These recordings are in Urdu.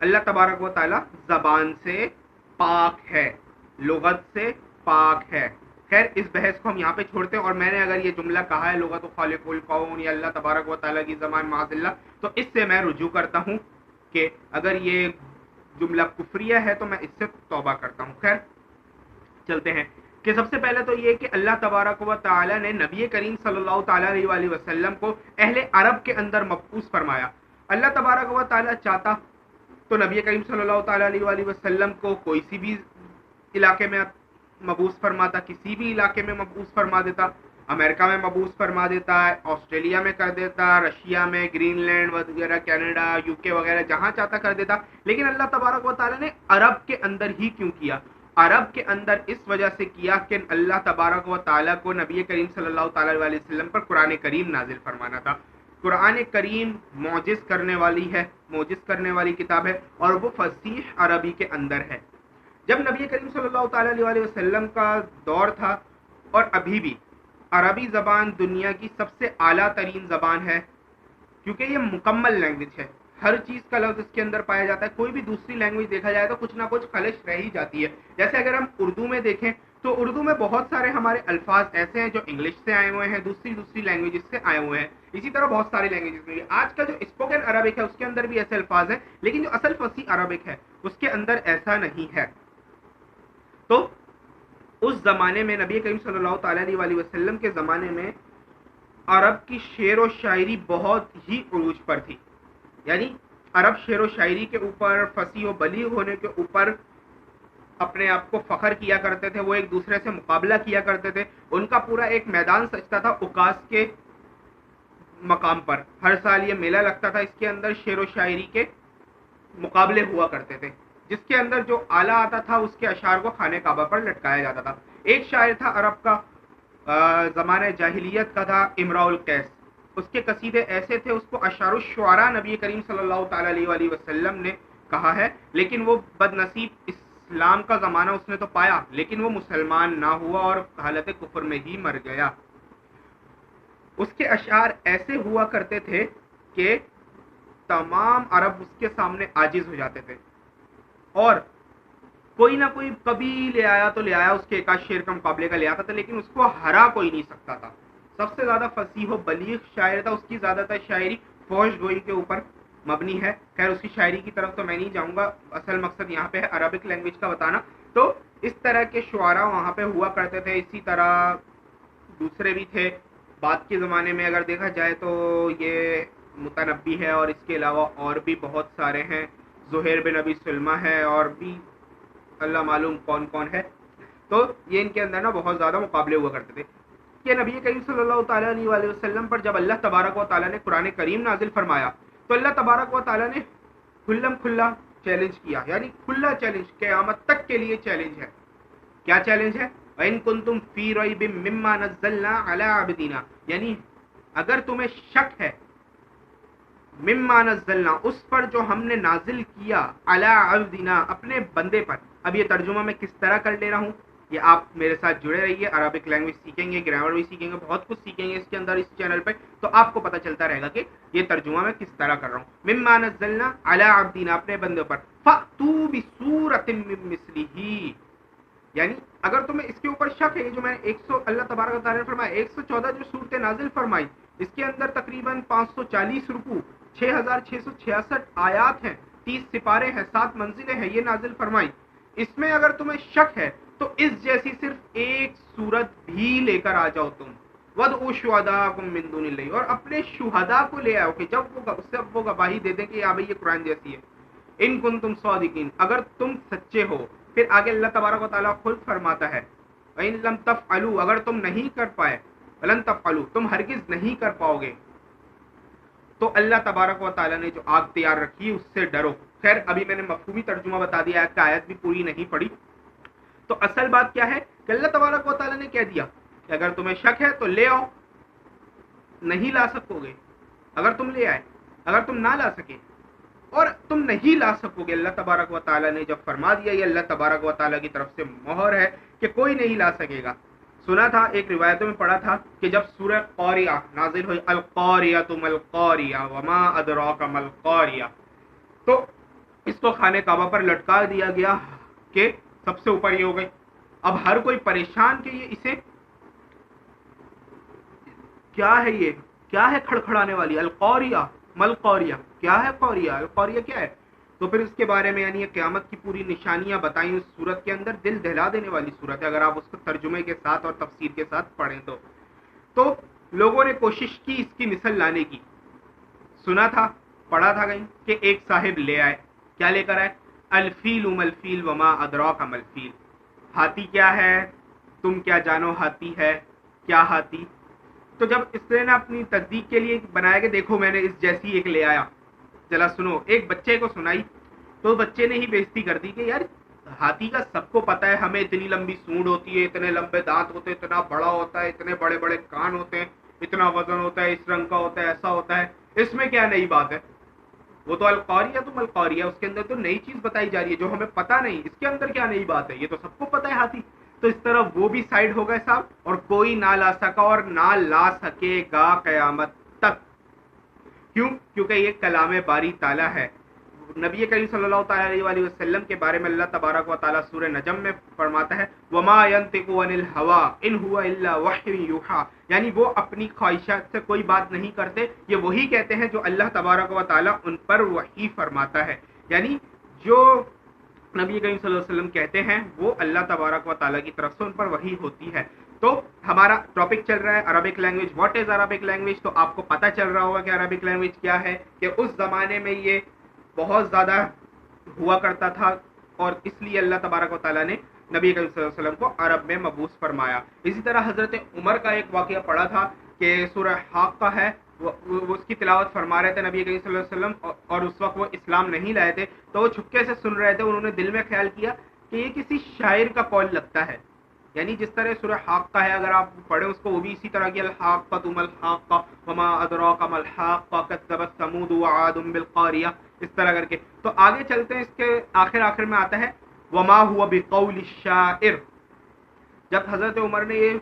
اللہ تبارک و تعالیٰ زبان سے پاک ہے، لغت سے پاک ہے۔ خیر اس بحث کو ہم یہاں پہ چھوڑتے ہیں، اور میں نے اگر یہ جملہ کہا ہے لغت خالق الکون یا اللہ تبارک و تعالیٰ کی زبان معاذ اللہ، تو اس سے میں رجوع کرتا ہوں کہ اگر یہ جملہ کفریہ ہے تو میں اس سے توبہ کرتا ہوں۔ خیر چلتے ہیں کہ سب سے پہلے تو یہ کہ اللہ تبارک و تعالیٰ نے نبی کریم صلی اللہ تعالیٰ علیہ وآلہ وسلم کو اہل عرب کے اندر مبعوث فرمایا۔ اللہ تبارک و تعالیٰ چاہتا تو نبی کریم صلی اللہ تعالیٰ علیہ وآلہ وسلم کو کوئی سی بھی علاقے میں مبعوث فرماتا، کسی بھی علاقے میں مبعوث فرما دیتا، امریکہ میں مبعوث فرما دیتا ہے، آسٹریلیا میں کر دیتا، رشیا میں، گرین لینڈ وغیرہ، کینیڈا، یو کے وغیرہ جہاں چاہتا کر دیتا، لیکن اللہ تبارک و تعالیٰ نے عرب کے اندر ہی کیوں کیا؟ عرب کے اندر اس وجہ سے کیا کہ اللہ تبارک و تعالیٰ کو نبی کریم صلی اللہ تعالیٰ علیہ وسلم پر قرآن کریم نازل فرمانا تھا۔ قرآن کریم معجز کرنے والی کتاب ہے، اور وہ فصیح عربی کے اندر ہے۔ جب نبی کریم صلی اللہ تعالیٰ علیہ وسلم کا دور تھا، اور ابھی بھی عربی زبان دنیا کی سب سے اعلیٰ ترین زبان ہے، کیونکہ یہ مکمل لینگویج ہے، ہر چیز کا لفظ اس کے اندر پایا جاتا ہے۔ کوئی بھی دوسری لینگویج دیکھا جائے تو کچھ نہ کچھ خلش رہ ہی جاتی ہے۔ جیسے اگر ہم اردو میں دیکھیں تو اردو میں بہت سارے ہمارے الفاظ ایسے ہیں جو انگلش سے آئے ہوئے ہیں، دوسری لینگویجز سے آئے ہوئے ہیں، اسی طرح بہت ساری لینگویجز میں بھی۔ آج کا جو اسپوکن عربک ہے اس کے اندر بھی ایسے الفاظ ہیں، لیکن جو اصل فصیح عربک ہے اس کے اندر ایسا نہیں ہے۔ تو اس زمانے میں نبی کریم صلی اللہ تعالیٰ علیہ وسلم کے زمانے میں عرب کی شعر و شاعری بہت ہی عروج پر تھی، یعنی عرب شعر و شاعری کے اوپر، فصیح و بلیغ ہونے کے اوپر اپنے آپ کو فخر کیا کرتے تھے، وہ ایک دوسرے سے مقابلہ کیا کرتے تھے۔ ان کا پورا ایک میدان سجتا تھا اوکاس کے مقام پر، ہر سال یہ میلہ لگتا تھا، اس کے اندر شعر و شاعری کے مقابلے ہوا کرتے تھے، جس کے اندر جو اعلیٰ آتا تھا اس کے اشعار کو خانہ کعبہ پر لٹکایا جاتا تھا۔ ایک شاعر تھا عرب کا، زمانہ جاہلیت کا تھا، امراء القیس۔ اس کے قصیدے ایسے تھے، اس کو اشعار الشعراء نبی کریم صلی اللہ تعالیٰ علیہ وسلم نے کہا ہے، لیکن وہ بد نصیب اسلام کا زمانہ اس نے تو پایا، لیکن وہ مسلمان نہ ہوا اور حالت کفر میں ہی مر گیا۔ اس کے اشعار ایسے ہوا کرتے تھے کہ تمام عرب اس کے سامنے عاجز ہو جاتے تھے، اور کوئی نہ کوئی کبھی لے آیا تو لے آیا، اس کے ایک آدھ شعر کا مقابلے کا لے آتا تھا، لیکن اس کو ہرا کوئی نہیں سکتا تھا۔ سب سے زیادہ فصیح و بلیغ شاعر تھا، اس کی زیادہ تر شاعری فوج گوئی کے اوپر مبنی ہے۔ خیر اس کی شاعری کی طرف تو میں نہیں جاؤں گا، اصل مقصد یہاں پہ ہے عربک لینگویج کا بتانا۔ تو اس طرح کے شعراء وہاں پہ ہوا کرتے تھے، اسی طرح دوسرے بھی تھے۔ بعد کے زمانے میں اگر دیکھا جائے تو یہ متنبی ہے، اور اس کے علاوہ اور بھی بہت سارے ہیں، زہیر بن ابی سلمہ ہے، اور بھی اللہ معلوم کون کون ہے۔ تو یہ ان کے اندر نا بہت زیادہ مقابلے ہوا کرتے تھے کہ نبی کریم صلی اللہ تعالیٰ علیہ وسلم پر جب اللہ تبارک و تعالیٰ نے قرآن کریم نازل فرمایا تو اللہ تبارک و تعالیٰ نے کھلم کھلا چیلنج کیا، یعنی کھلا چیلنج، قیامت تک کے لیے چیلنج ہے۔ کیا چیلنج ہے؟ وَإِن كُنتُمْ فِي رَيْبٍ مِّمَّا نَزَّلْنَا عَلَىٰ عَبْدِنَا، یعنی اگر تمہیں شک ہے مما نزلنا، اس پر جو ہم نے نازل کیا، علی عبدنا، اپنے بندے پر۔ اب یہ ترجمہ میں کس طرح کر لے رہا ہوں، یہ آپ میرے ساتھ جڑے رہیے، عربک لینگویج سیکھیں گے، گرامر بھی سیکھیں گے، بہت کچھ سیکھیں گے اس کے اندر، اس چینل پہ، تو آپ کو پتہ چلتا رہے گا کہ یہ ترجمہ میں کس طرح کر رہا ہوں۔ مما نزلنا علی عبدنا، اپنے بندے پر، فأتوا بسورۃ من مثلہ، یعنی اگر تمہیں اس کے اوپر شک ہے، یہ جو میں نے اللہ تبارک و تعالیٰ نے فرمایا 114 جو صورتیں نازل فرمائی، اس کے اندر تقریباً 540 رکوع، 6666 آیات ہیں، 30 سپارے ہیں، 7 منزلیں ہیں، یہ نازل فرمائی۔ اس میں اگر تمہیں شک ہے تو اس جیسی صرف ایک سورت بھی لے کر آ جاؤ تم، وَادْعُوا شُهَدَاءَكُم مِّن دُونِ اللَّهِ، اور اپنے شہداء کو لے آؤ کہ جب وہ گواہی دے دیں کہ یہ قرآن جیسی ہے۔ ان کنتم صادقین، اگر تم سچے ہو۔ پھر آگے اللہ تبارک و تعالیٰ خود فرماتا ہے وَإِن لَّمْ تَفْعَلُوا، اگر تم نہیں کر پائے، وَلَن تَفْعَلُوا، تم ہرگز نہیں کر پاؤ گے، تو اللہ تبارک و تعالیٰ نے جو آگ تیار رکھی اس سے ڈرو۔ خیر ابھی میں نے مفہومی ترجمہ بتا دیا، آیت کا آیت بھی پوری نہیں پڑھی۔ تو اصل بات کیا ہے کہ اللہ تبارک و تعالیٰ نے کہہ دیا کہ اگر تمہیں شک ہے تو لے آؤ، نہیں لا سکو گے، اگر تم لے آئے، اگر تم نہ لا سکے اور تم نہیں لا سکو گے، اللہ تبارک و تعالیٰ نے جب فرما دیا، یہ اللہ تبارک و تعالیٰ کی طرف سے مہر ہے کہ کوئی نہیں لا سکے گا۔ سنا تھا، ایک روایتوں میں پڑھا تھا کہ جب سورہ قاریہ نازل ہوئی، القاریہ ما القاریہ وما ادراک ما القاریہ، تو اس کو خانہ کعبہ پر لٹکا دیا گیا کہ سب سے اوپر یہ ہو گئی. اب ہر کوئی پریشان کہ یہ اسے کیا ہے، یہ کیا ہے کھڑکھڑانے والی، القوریہ مل قوریہ، کیا ہے قوریہ، القوریہ کیا ہے. تو پھر اس کے بارے میں یعنی یہ قیامت کی پوری نشانیاں بتائیں اس صورت کے اندر. دل دہلا دینے والی صورت ہے اگر آپ اس کو ترجمے کے ساتھ اور تفسیر کے ساتھ پڑھیں تو لوگوں نے کوشش کی اس کی مثل لانے کی. سنا تھا، پڑھا تھا کہیں کہ ایک صاحب لے آئے. کیا لے کر آئے؟ الفیل ملفیل وما ادراک ملفیل. ہاتھی کیا ہے، تم کیا جانو ہاتھی ہے، کیا ہاتھی. تو جب اس نے اپنی تصدیق کے لیے بنایا کہ دیکھو میں نے اس جیسی ایک لے آیا، چلا سنو، ایک بچے کو سنائی تو بچے نے ہی بےزتی کر دی کہ یار ہاتھی کا سب کو پتا ہے، ہمیں اتنی لمبی سونڈ ہوتی ہے، اتنے لمبے دانت ہوتے ہیں، اتنا بڑا ہوتا ہے، اتنے بڑے بڑے کان ہوتے ہیں، اتنا وزن ہوتا ہے، اس رنگ کا ہوتا ہے، ایسا ہوتا ہے، اس میں کیا نئی بات ہے. وہ تو القوریہ تو ملقوریہ، اس کے اندر تو نئی چیز بتائی جا رہی ہے جو ہمیں پتہ نہیں، اس کے اندر کیا نئی بات ہے، یہ تو سب کو پتہ ہے ہاتھی. تو اس طرح وہ بھی سائڈ ہو گئے صاحب، اور کوئی نہ لا سکا اور نہ لا سکے گا قیامت تک. کیوں؟ کیونکہ یہ کلام باری تعالیٰ ہے. نبی کریم صلی اللہ تعالیٰ علیہ وسلم کے بارے میں اللہ تبارک و تعالیٰ سورہ نجم میں فرماتا ہے وَمَا يَنطِقُ عَنِ الْهَوَىٰ إِنْ هُوَ إِلَّا وَحْيٌ يُوحَىٰ. یعنی وہ اپنی خواہشات سے کوئی بات نہیں کرتے، یہ وہی کہتے ہیں جو اللہ تبارک و تعالیٰ ان پر وحی فرماتا ہے. یعنی جو نبی کریم صلی اللہ علیہ وسلم کہتے ہیں وہ اللہ تبارک و تعالیٰ کی طرف سے ان پر وحی ہوتی ہے. تو ہمارا ٹاپک چل رہا ہے Arabic language. What is Arabic language? تو آپ کو پتہ چل رہا ہوگا کہ عربک لینگویج کیا ہے، کہ اس زمانے میں یہ بہت زیادہ ہوا کرتا تھا اور اس لیے اللہ تبارک و تعالیٰ نے نبی کریم صلی اللہ علیہ وسلم کو عرب میں مبعوث فرمایا. اسی طرح حضرت عمر کا ایک واقعہ پڑا تھا کہ سورہ حاقہ ہے، وہ اس کی تلاوت فرما رہے تھے نبی کریم صلی اللہ علیہ وسلم، اور اس وقت وہ اسلام نہیں لائے تھے تو وہ چھپکے سے سن رہے تھے. انہوں نے دل میں خیال کیا کہ یہ کسی شاعر کا قول لگتا ہے. یعنی جس طرح سورہ حاقہ ہے اگر آپ پڑھیں اس کو، وہ بھی اسی طرح کی الحاقۃ ما الحاقۃ وما ادراک ما الحاقۃ کذبت ثمود وعاد بالقاریہ، اس طرح کر کے. تو آگے چلتے ہیں، اس کے آخر میں آتا ہے وما هو بقول الشاعر. جب حضرت عمر نے یہ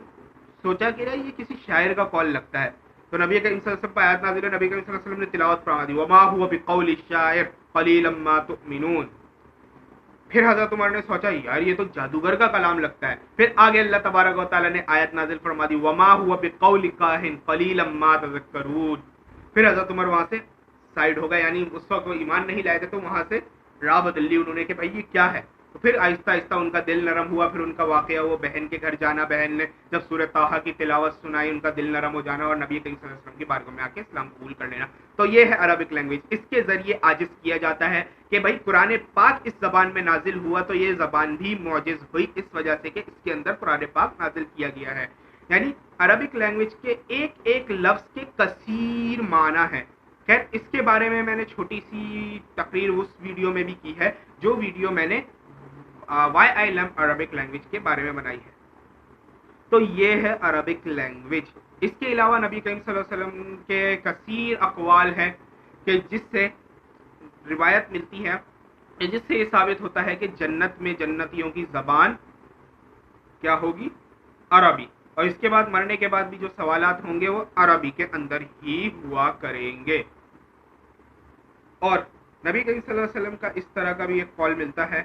سوچا کہ یہ کسی شاعر کا قول لگتا ہے تو نبی کریم صلی اللہ علیہ وسلم پر آیت نازل ہے، نبی کریم صلی اللہ علیہ وسلم نے تلاوت فرما دی وما هو بقول الشاعر قلیلا ما تؤمنون. پھر حضرت عمر نے سوچا یار یہ تو جادوگر کا کلام لگتا ہے. پھر آگے اللہ تبارک و تعالیٰ نے آیت نازل فرما دی وما هو بقول کاہن قلیلا ما تذکرون. پھر حضرت عمر وہاں سے سائڈ ہو گئے، یعنی اس وقت وہ ایمان نہیں لائے تھے تو وہاں سے راہ بدل لی انہوں نے کہ بھائی یہ کیا ہے. تو پھر آہستہ آہستہ ان کا دل نرم ہوا. پھر ان کا واقعہ وہ بہن کے گھر جانا، بہن نے جب سورہ طٰہٰ کی تلاوت سنائی ان کا دل نرم ہو جانا اور نبی کریم صلی اللہ علیہ وسلم کی بارگاہ میں آ کے اسلام قبول کر لینا. تو یہ ہے عربک لینگویج. اس کے ذریعے عاجز کیا جاتا ہے کہ بھائی قرآن پاک اس زبان میں نازل ہوا تو یہ زبان بھی معجز ہوئی اس وجہ سے کہ اس کے اندر قرآن پاک نازل کیا گیا ہے. یعنی عربک لینگویج کے ایک ایک لفظ کے کثیر معنی ہیں. خیر اس کے بارے میں نے چھوٹی سی تقریر اس ویڈیو میں بھی کی ہے، جو ویڈیو میں نے why I learn Arabic language کے بارے میں بنائی ہے. تو یہ ہے عربک لینگویج. اس کے علاوہ نبی کریم صلی اللہ علیہ وسلم کے کثیر اقوال ہیں کہ جس سے روایت ملتی ہے، جس سے یہ ثابت ہوتا ہے کہ جنت میں جنتیوں کی زبان کیا ہوگی؟ عربی. اور اس کے بعد مرنے کے بعد بھی جو سوالات ہوں گے وہ عربی کے اندر ہی ہوا کریں گے. اور نبی کریم صلی اللہ علیہ وسلم کا اس طرح کا بھی ایک قول ملتا ہے،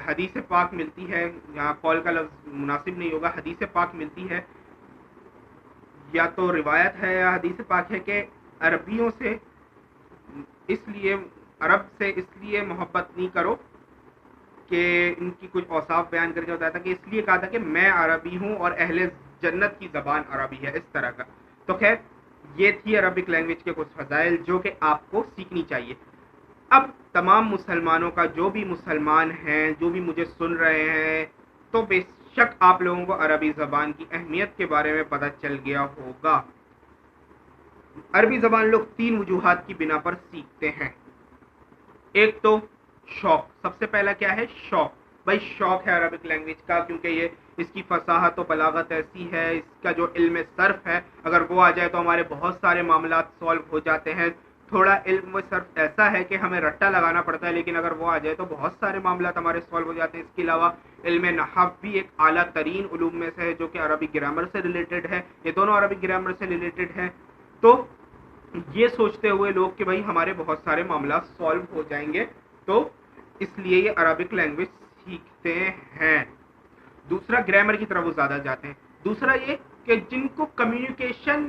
حدیث پاک ملتی ہے، یہاں قول کا لفظ مناسب نہیں ہوگا، حدیث پاک ملتی ہے، یا تو روایت ہے یا حدیث پاک ہے کہ عربیوں سے اس لیے محبت نہیں کرو کہ ان کی کچھ اوصاف بیان کر کے بتایا تھا کہ اس لیے کہا تھا کہ میں عربی ہوں اور اہل جنت کی زبان عربی ہے، اس طرح کا. تو خیر یہ تھی عربک لینگویج کے کچھ فضائل جو کہ آپ کو سیکھنی چاہیے. اب تمام مسلمانوں کا، جو بھی مسلمان ہیں، جو بھی مجھے سن رہے ہیں، تو بے شک آپ لوگوں کو عربی زبان کی اہمیت کے بارے میں پتہ چل گیا ہوگا. عربی زبان لوگ 3 وجوہات کی بنا پر سیکھتے ہیں. ایک تو شوق. سب سے پہلا کیا ہے؟ شوق. بھائی شوق ہے عربک لینگویج کا، کیونکہ یہ اس کی فصاحت و بلاغت ایسی ہے، اس کا جو علم صرف ہے اگر وہ آ جائے تو ہمارے بہت سارے معاملات سولو ہو جاتے ہیں. تھوڑا علم صرف ایسا ہے کہ ہمیں رٹا لگانا پڑتا ہے، لیکن اگر وہ آ جائے تو بہت سارے معاملات ہمارے سولو ہو جاتے ہیں. اس کے علاوہ علم نحو بھی ایک اعلیٰ ترین علوم میں سے ہے جو کہ عربی گرامر سے ریلیٹڈ ہے. یہ دونوں عربی گرامر سے ریلیٹڈ ہیں. تو یہ سوچتے ہوئے لوگ کہ بھائی ہمارے بہت سارے معاملات سولو ہو جائیں گے تو اس لیے یہ عربک لینگویج سیکھتے ہیں. دوسرا گرامر کی طرف وہ زیادہ جاتے ہیں. دوسرا یہ کہ جن کو کمیونیکیشن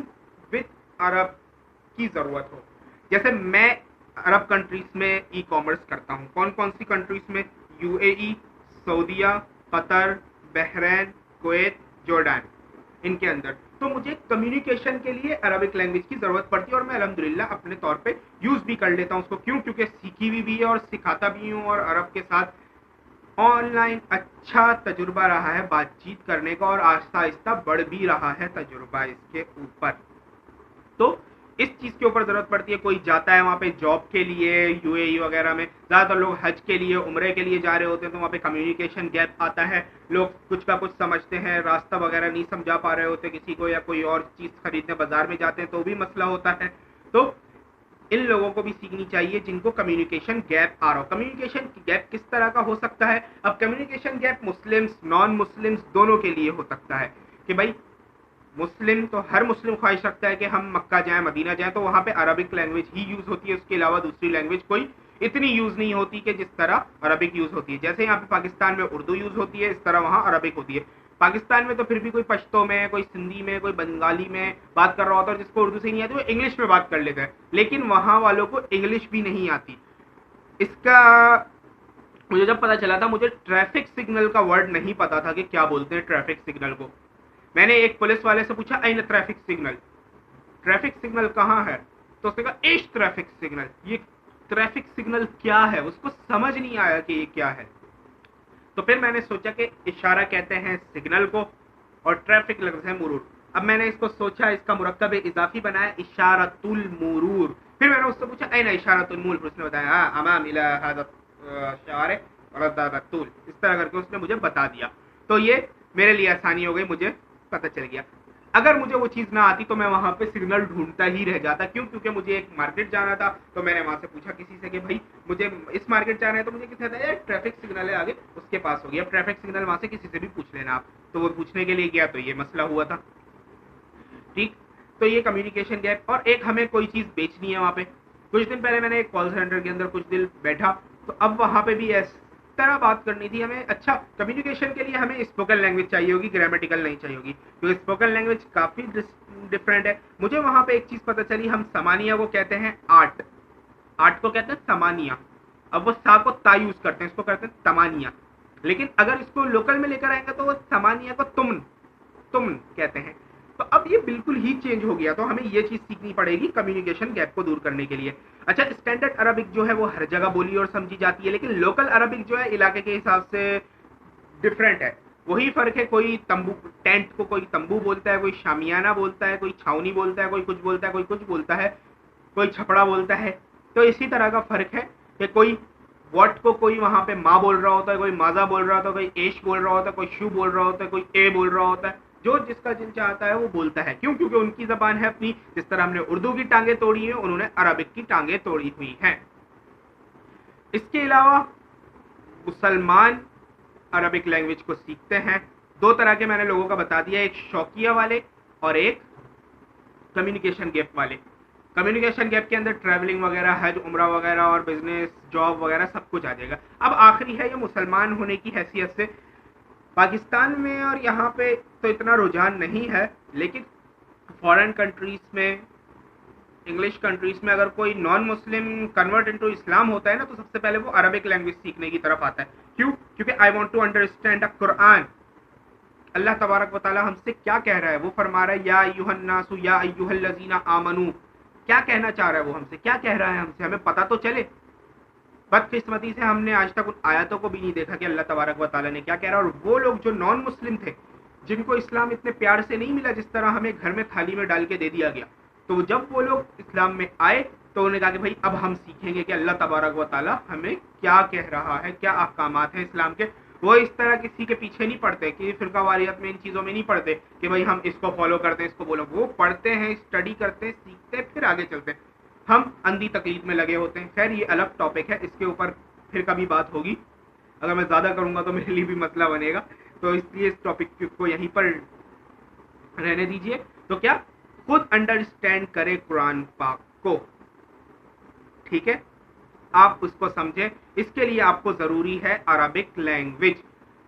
وتھ عرب کی ضرورت ہو. جیسے میں عرب کنٹریز میں ای کامرس کرتا ہوں. کون کون سی کنٹریز میں؟ یو اے ای، سعودیہ، قطر، بحرین، کویت، جورڈان، ان کے اندر. تو مجھے کمیونیکیشن کے لیے عربک لینگویج کی ضرورت پڑتی ہے اور میں الحمدللہ اپنے طور پہ یوز بھی کر لیتا ہوں اس کو. کیوں؟ کیونکہ سیکھی بھی ہے اور سکھاتا بھی ہوں، اور عرب کے ساتھ آن لائن اچھا تجربہ رہا ہے بات چیت کرنے کا، اور آہستہ آہستہ بڑھ بھی رہا ہے تجربہ اس کے اوپر. تو اس چیز کے اوپر ضرورت پڑتی ہے. کوئی جاتا ہے وہاں پہ جاب کے لیے، یو اے ای وغیرہ میں زیادہ تر لوگ حج کے لیے، عمرے کے لیے جا رہے ہوتے ہیں، تو وہاں پہ کمیونیکیشن گیپ آتا ہے. لوگ کچھ کا کچھ سمجھتے ہیں، راستہ وغیرہ نہیں سمجھا پا رہے ہوتے کسی کو، یا کوئی اور چیز خریدنے بازار میں جاتے ہیں تو بھی مسئلہ ہوتا ہے. تو ان لوگوں کو بھی سیکھنی چاہیے جن کو کمیونیکیشن گیپ آ رہا ہو. کمیونیکیشن گیپ کس طرح کا ہو سکتا ہے؟ اب communication gap Muslims non Muslims دونوں کے لیے ہو سکتا ہے. کہ بھائی مسلم تو ہر مسلم خواہش رکھتا ہے کہ ہم مکہ جائیں، مدینہ جائیں، تو وہاں پہ عربک لینگویج ہی یوز ہوتی ہے. اس کے علاوہ دوسری لینگویج کوئی اتنی یوز نہیں ہوتی کہ جس طرح عربک یوز ہوتی ہے. جیسے یہاں پہ پاکستان میں اردو یوز ہوتی ہے، اس طرح وہاں عربک ہوتی ہے. پاکستان میں تو پھر بھی کوئی پشتو میں، کوئی سندھی میں، کوئی بنگالی میں بات کر رہا ہوتا ہے، جس کو اردو سے نہیں آتی وہ انگلش میں بات کر لیتا ہے. لیکن وہاں والوں کو انگلش بھی نہیں آتی. اس کا مجھے جب پتا چلا تھا، مجھے ٹریفک سگنل کا ورڈ نہیں پتا تھا کہ کیا بولتے ہیں ٹریفک سگنل کو. میں نے ایک پولیس والے سے پوچھا an traffic signal, traffic signal کہاں ہے؟ تو اس نے کہا ایش ٹریفک سگنل. یہ ٹریفک سگنل کیا ہے؟ اس کو سمجھ نہیں آیا کہ یہ کیا ہے. تو پھر میں نے سوچا کہ اشارہ کہتے ہیں سگنل کو، اور ٹریفک لفظ ہے مرور. اب میں نے اس کو سوچا، اس کا مرکب اضافی بنایا اشارۃ المرور. پھر میں نے اس سے پوچھا این اشارۃ المرور، اس نے بتایا امام الی ھذا الشارع ورد الرسول. اس طرح کر کے اس نے مجھے بتا دیا. تو یہ میرے لیے آسانی ہو گئی، مجھے پتہ چل گیا. اگر مجھے وہ چیز نہ آتی تو میں وہاں پہ سگنل ڈھونڈتا ہی رہ جاتا. کیوں؟ کیونکہ مجھے ایک مارکیٹ جانا تھا. تو میں نے وہاں سے پوچھا کسی سے کہ بھائی مجھے اس مارکیٹ جانا ہے، تو مجھے کسی نے ٹریفک سگنل ہے آگے، اس کے پاس ہو گیا. ٹریفک سگنل وہاں سے کسی سے بھی پوچھ لینا آپ. تو وہ پوچھنے کے لیے گیا تو یہ مسئلہ ہوا تھا. ٹھیک. تو یہ کمیونیکیشن گیپ. اور ایک ہمیں کوئی چیز بیچنی ہے وہاں پہ. کچھ دن پہلے میں نے ایک کال سینٹر کے اندر کچھ دن بیٹھا، تو اب وہاں پہ بھی اس طرح بات کرنی تھی ہمیں. اچھا، کمیونیکیشن کے لیے ہمیں اسپوکن لینگویج چاہیے ہوگی، گرامیٹیکل نہیں چاہیے ہوگی، کیونکہ اسپوکن لینگویج کافی ڈفرینٹ ہے. مجھے وہاں پہ ایک چیز پتہ چلی، ہم سمانیہ کو کہتے ہیں آرٹ، آرٹ کو کہتے ہیں سمانیہ. اب وہ سا کو تا یوز کرتے ہیں، اس کو کہتے ہیں تمانیہ. لیکن اگر اس کو لوکل میں لے کر آئیں گے تو وہ سمانیہ کو تمن کہتے ہیں. تو اب یہ بالکل ہی چینج ہو گیا. تو ہمیں یہ چیز سیکھنی پڑے گی کمیونیکیشن گیپ کو دور کرنے کے لیے. اچھا، اسٹینڈرڈ عربک جو ہے وہ ہر جگہ بولی اور سمجھی جاتی ہے، لیکن لوکل عربک جو ہے علاقے کے حساب سے ڈفرینٹ ہے. وہی فرق ہے. کوئی تمبو، ٹینٹ کو کوئی تمبو بولتا ہے، کوئی شامیانہ بولتا ہے، کوئی چھاونی بولتا ہے، کوئی کچھ بولتا ہے، کوئی کچھ بولتا ہے، کوئی چھپڑا بولتا ہے. تو اسی طرح کا فرق ہے کہ کوئی واٹ کو کوئی وہاں پہ ماں بول رہا ہوتا ہے، کوئی ماذا بول رہا ہوتا ہے، کوئی ایش بول رہا ہوتا ہے، کوئی شو بول رہا ہوتا ہے، کوئی اے بول رہا ہوتا ہے. جو جس کا جن چاہتا ہے وہ بولتا ہے. کیوں؟ کیونکہ ان کی زبان ہے اپنی. جس طرح ہم نے اردو کی ٹانگیں توڑی ہیں، انہوں نے عربک کی ٹانگیں توڑی ہوئی ہیں. اس کے علاوہ مسلمان عربک لینگویج کو سیکھتے ہیں. دو طرح کے میں نے لوگوں کا بتا دیا، ایک شوقیہ والے اور ایک کمیونیکیشن گیپ والے. کمیونیکیشن گیپ کے اندر ٹریولنگ وغیرہ، حج، عمرہ وغیرہ اور بزنس، جاب وغیرہ سب کچھ آ جائے گا. اب آخری ہے یہ مسلمان ہونے کی حیثیت سے. پاکستان میں اور یہاں پہ تو اتنا رجحان نہیں ہے، لیکن فارن کنٹریز میں، انگلش کنٹریز میں اگر کوئی نان مسلم کنورٹ انٹو اسلام ہوتا ہے نا، تو سب سے پہلے وہ عربک لینگویج سیکھنے کی طرف آتا ہے. کیوں؟ کیونکہ I want to understand a قرآن. اللہ تبارک و تعالیٰ ہم سے کیا کہہ رہا ہے؟ وہ فرما رہا ہے یا ایھا الناس یا ایھا الذین آمنو. کیا کہنا چاہ رہا ہے وہ ہم سے؟ کیا کہہ رہا ہے ہم سے؟ ہمیں پتہ تو چلے. بدقسمتی سے ہم نے آج تک ان آیاتوں کو بھی نہیں دیکھا کہ اللہ تبارک و تعالیٰ نے کیا کہہ رہا ہے. اور وہ لوگ جو نان مسلم تھے، جن کو اسلام اتنے پیار سے نہیں ملا جس طرح ہمیں گھر میں تھالی میں ڈال کے دے دیا گیا، تو جب وہ لوگ اسلام میں آئے تو انہوں نے کہا کہ بھائی اب ہم سیکھیں گے کہ اللہ تبارک و تعالیٰ ہمیں کیا کہہ رہا ہے، کیا احکامات ہیں اسلام کے. وہ اس طرح کسی کے پیچھے نہیں پڑتے کہ فرقہ واریت میں ان چیزوں میں نہیں پڑھتے کہ بھائی ہم اس کو فالو کرتے ہیں، اس کو بولو. وہ پڑھتے ہیں، اسٹڈی کرتے ہیں، سیکھتے ہیں، پھر آگے چلتے ہیں. ہم اندھی تقلید میں لگے ہوتے ہیں. خیر یہ الگ ٹاپک ہے، اس کے اوپر پھر کبھی بات ہوگی. اگر میں زیادہ کروں گا تو میرے لیے بھی مسئلہ بنے گا، تو اس لیے اس ٹاپک کو یہیں پر رہنے دیجیے. تو کیا خود انڈرسٹینڈ کرے قرآن پاک کو. ٹھیک ہے. آپ اس کو سمجھیں. اس کے لیے آپ کو ضروری ہے عربک لینگویج.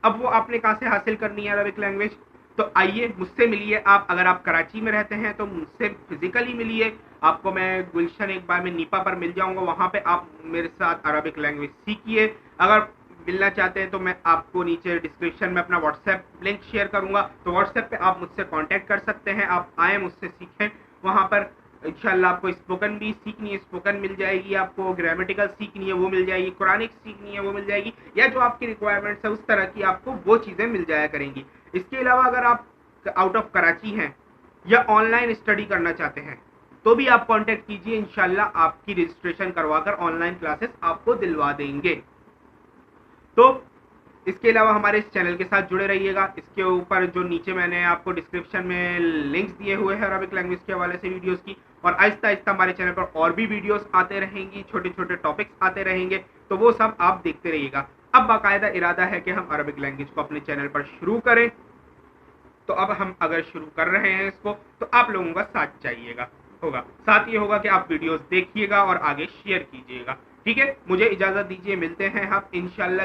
اب وہ آپ نے کہاں سے حاصل کرنی ہے عربک لینگویج؟ تو آئیے مجھ سے ملیے. آپ اگر آپ کراچی میں رہتے ہیں تو مجھ سے فزیکلی ملیے. آپ کو میں گلشن ایک بار میں نیپا پر مل جاؤں گا, وہاں پہ آپ میرے ساتھ عربک لینگویج سیکھیے. اگر ملنا چاہتے ہیں تو میں آپ کو نیچے ڈسکرپشن میں اپنا واٹس ایپ لنک شیئر کروں گا, تو واٹس ایپ پہ آپ مجھ سے کانٹیکٹ کر سکتے ہیں. آپ آئیں مجھ سے سیکھیں. وہاں پر انشاءاللہ آپ کو اسپوکن بھی سیکھنی ہے, اسپوکن مل جائے گی. آپ کو گرامیٹیکل سیکھنی ہے وہ مل جائے گی. قرآنک سیکھنی ہے وہ مل جائے گی. یا جو آپ کی ریکوائرمنٹس ہے اس طرح کی آپ کو وہ چیزیں مل جایا کریں گی. اس کے علاوہ اگر آپ آؤٹ آف کراچی ہیں یا آن لائن اسٹڈی کرنا چاہتے ہیں تو بھی آپ کانٹیکٹ کیجیے. انشاءاللہ آپ کی رجسٹریشن کروا کر آن لائن کلاسز آپ کو دلوا دیں گے. تو اس کے علاوہ ہمارے اس چینل کے ساتھ جڑے رہیے گا. اس کے اوپر جو نیچے میں نے آپ کو ڈسکرپشن میں لنکس دیے ہوئے ہیں عربک لینگویج کے حوالے سے ویڈیوز کی, اور آہستہ آہستہ ہمارے چینل پر اور بھی ویڈیوز آتے رہیں گی, چھوٹے چھوٹے ٹاپکس آتے رہیں گے, تو وہ سب آپ دیکھتے رہیے گا. اب باقاعدہ ارادہ ہے کہ ہم عربک لینگویج کو اپنے چینل پر شروع کریں. تو اب ہم اگر شروع کر رہے ہیں اس کو تو آپ لوگوں کا ساتھ چاہیے گا. ہوگا ساتھ یہ ہوگا کہ آپ ویڈیوز دیکھیے گا اور آگے شیئر کیجیے گا. ٹھیک ہے, مجھے اجازت دیجیے, ملتے ہیں ہم انشاءاللہ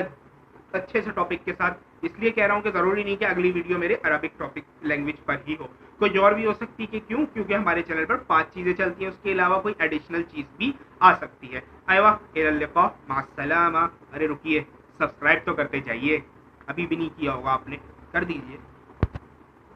اچھے سے ٹاپک کے ساتھ. اس لیے کہہ رہا ہوں کہ ضروری نہیں کہ اگلی ویڈیو میرے عربک ٹاپک لینگویج پر ہی ہو, کوئی اور بھی ہو سکتی ہے. کیونکہ ہمارے چینل پر 5 چیزیں چلتی ہیں, اس کے علاوہ کوئی ایڈیشنل چیز بھی آ سکتی ہے. ایوہ الى اللقاء, مع السلامہ. ارے رکیے, سبسکرائب تو کرتے جائیے, ابھی بھی نہیں کیا ہوگا آپ نے, کر دیجیے.